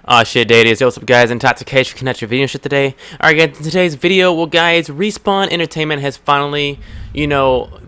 Aw shit, Dadies. Yo, what's up, guys? Intoxication Connect your video shit today. Alright, guys, in today's video, well, guys, Respawn Entertainment has finally,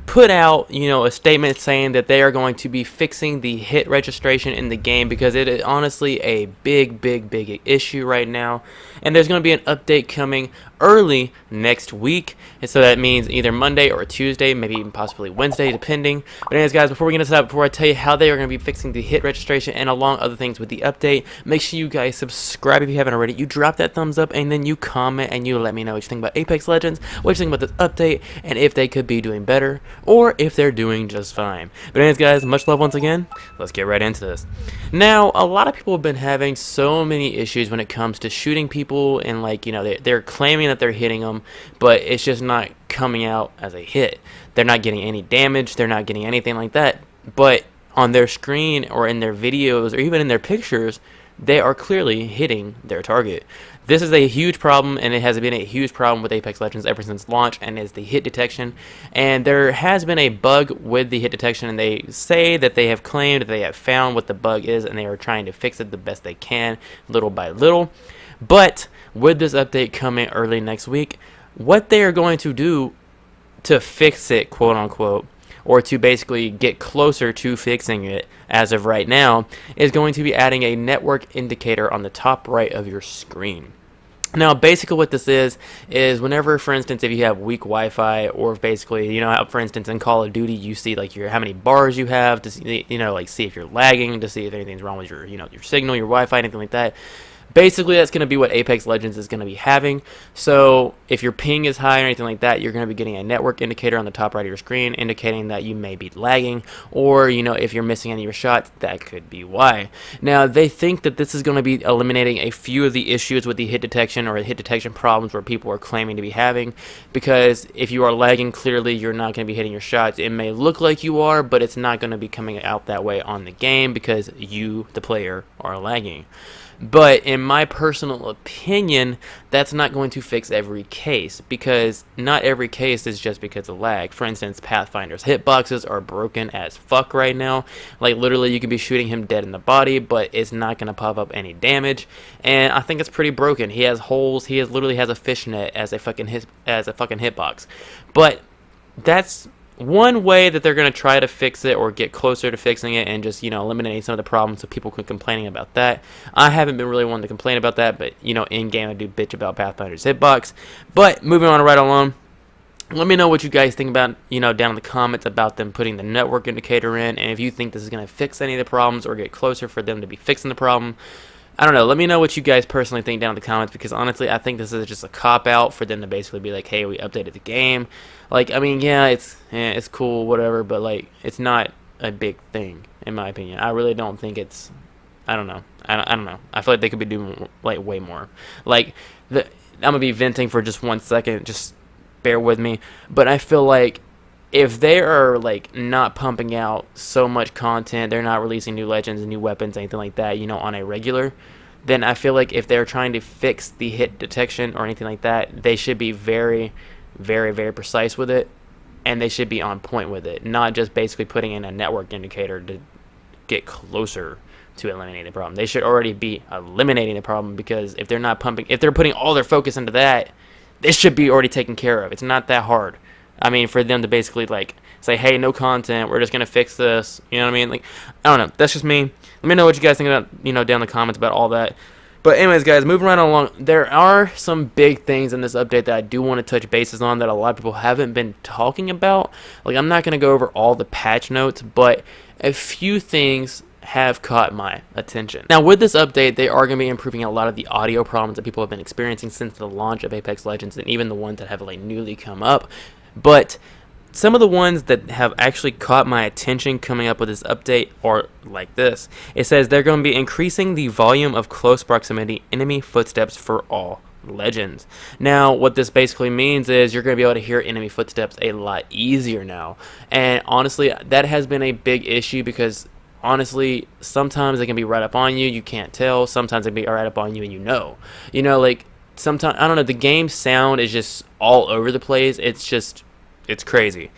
put out, a statement saying that they are going to be fixing the hit registration in the game because it is honestly a big issue right now. And there's going to be an update coming early next week. And so that means either Monday or Tuesday, maybe even possibly Wednesday, depending. But anyways, guys, before we get into that, before I tell you how they are going to be fixing the hit registration and along other things with the update, make sure you guys subscribe if you haven't already. You drop that thumbs up and then you comment and you let me know what you think about Apex Legends, what you think about this update, and if they could be doing better or if they're doing just fine. But anyways, guys, much love once again. Let's get right into this. Now, a lot of people have been having so many issues when it comes to shooting people, and they're claiming that they're hitting them, but it's just not coming out as a hit. They're not getting any damage, they're not getting anything like that, but on their screen or in their videos or even in their pictures, they are clearly hitting their target. This is a huge problem, and it has been a huge problem with Apex Legends ever since launch, and is the hit detection. And there has been a bug with the hit detection, and they say that they have claimed that they have found what the bug is, and they are trying to fix it the best they can, little by little. But with this update coming early next week, what they are going to do to fix it, quote unquote, or to basically get closer to fixing it as of right now, is going to be adding a network indicator on the top right of your screen. Now, basically what this is whenever, for instance, if you have weak Wi-Fi, or basically, for instance, in Call of Duty, you see like how many bars you have to see, see if you're lagging, to see if anything's wrong with your, your signal, your Wi-Fi, anything like that. Basically, that's going to be what Apex Legends is going to be having. So if your ping is high or anything like that, you're going to be getting a network indicator on the top right of your screen indicating that you may be lagging, or if you're missing any of your shots, that could be why. Now, they think that this is going to be eliminating a few of the issues with the hit detection or hit detection problems where people are claiming to be having, because if you are lagging, clearly you're not going to be hitting your shots. It may look like you are, but it's not going to be coming out that way on the game because you, the player, are lagging. But in my personal opinion, that's not going to fix every case, because not every case is just because of lag. For instance, Pathfinders hitboxes are broken as fuck right now. Like, literally, you could be shooting him dead in the body, but it's not going to pop up any damage. And I think it's pretty broken. He has holes. He literally has a fishnet as a fucking hitbox. But that's one way that they're going to try to fix it, or get closer to fixing it, and just, eliminating some of the problems so people quit complaining about that. I haven't been really wanting to complain about that, but, in game I do bitch about Pathfinder's hitbox. But moving on right along, let me know what you guys think about, down in the comments about them putting the network indicator in, and if you think this is going to fix any of the problems or get closer for them to be fixing the problem. I don't know. Let me know what you guys personally think down in the comments, because honestly, I think this is just a cop-out for them to basically be like, hey, we updated the game. Like, I mean, yeah, it's cool, whatever, but, like, it's not a big thing, in my opinion. I really don't think it's, I don't know. I don't know. I feel like they could be doing, like, way more. Like, I'm going to be venting for just 1 second. Just bear with me. But I feel like if they are, like, not pumping out so much content, they're not releasing new legends and new weapons, anything like that, on a regular, then I feel like if they're trying to fix the hit detection or anything like that, they should be very precise with it, and they should be on point with it, not just basically putting in a network indicator to get closer to eliminating the problem. They should already be eliminating the problem, because if they're putting all their focus into that, this should be already taken care of. It's not that hard. I mean, for them to basically, like, say, hey, no content, we're just going to fix this, you know what I mean? Like, I don't know, that's just me. Let me know what you guys think about, down in the comments about all that. But anyways, guys, moving right along, there are some big things in this update that I do want to touch bases on that a lot of people haven't been talking about. Like, I'm not going to go over all the patch notes, but a few things have caught my attention. Now, with this update, they are going to be improving a lot of the audio problems that people have been experiencing since the launch of Apex Legends, and even the ones that have, like, newly come up. But some of the ones that have actually caught my attention coming up with this update are like this. It says they're going to be increasing the volume of close proximity enemy footsteps for all legends. Now, what this basically means is you're going to be able to hear enemy footsteps a lot easier now. And honestly, that has been a big issue, because honestly, sometimes they can be right up on you, you can't tell. Sometimes they can be right up on you and like, sometimes, I don't know, the game sound is just all over the place. It's crazy.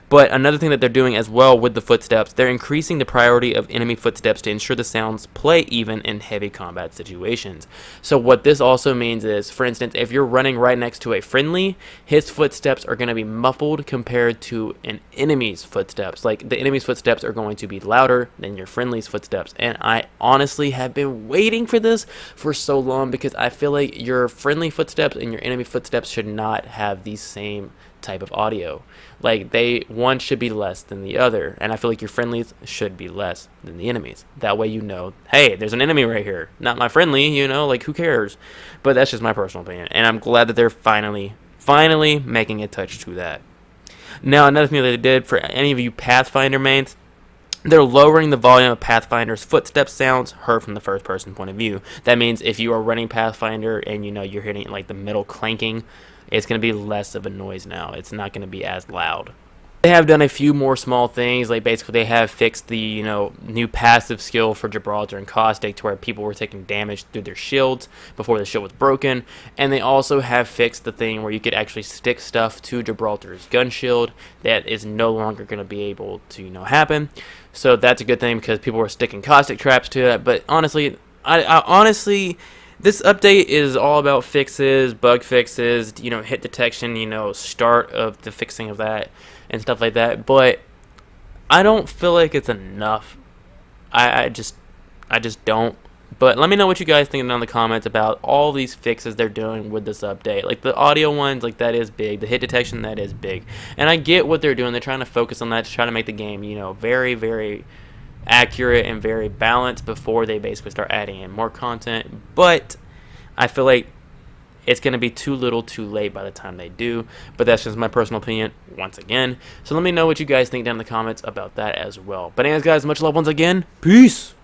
But another thing that they're doing as well with the footsteps, they're increasing the priority of enemy footsteps to ensure the sounds play even in heavy combat situations. So what this also means is, for instance, if you're running right next to a friendly, his footsteps are going to be muffled compared to an enemy's footsteps. Like, the enemy's footsteps are going to be louder than your friendly's footsteps. And I honestly have been waiting for this for so long, because I feel like your friendly footsteps and your enemy footsteps should not have the same type of audio. Like, one should be less than the other, and I feel like your friendlies should be less than the enemies. That way you know, hey, there's an enemy right here, not my friendly, you know, like, who cares? But that's just my personal opinion, and I'm glad that they're finally making a touch to that. Now, another thing that they did for any of you Pathfinder mains, they're lowering the volume of Pathfinder's footstep sounds heard from the first person point of view. That means if you are running Pathfinder and you know you're hitting like the metal clanking, it's going to be less of a noise now. It's not going to be as loud. They have done a few more small things, like basically they have fixed the, you know, new passive skill for Gibraltar and Caustic to where people were taking damage through their shields before the shield was broken, and they also have fixed the thing where you could actually stick stuff to Gibraltar's gun shield that is no longer going to be able to, you know, happen. So that's a good thing, because people were sticking Caustic traps to it. But honestly, I honestly, this update is all about fixes, bug fixes, you know, hit detection, you know, start of the fixing of that and stuff like that. But I don't feel like it's enough. I just don't. But let me know what you guys think down in the comments about all these fixes they're doing with this update. Like the audio ones, like that is big. The hit detection, that is big. And I get what they're doing. They're trying to focus on that to try to make the game, you know, very, very accurate and very balanced before they basically start adding in more content. But I feel like it's going to be too little too late by the time they do. But that's just my personal opinion once again. So let me know what you guys think down in the comments about that as well. But anyways, guys, much love once again. Peace.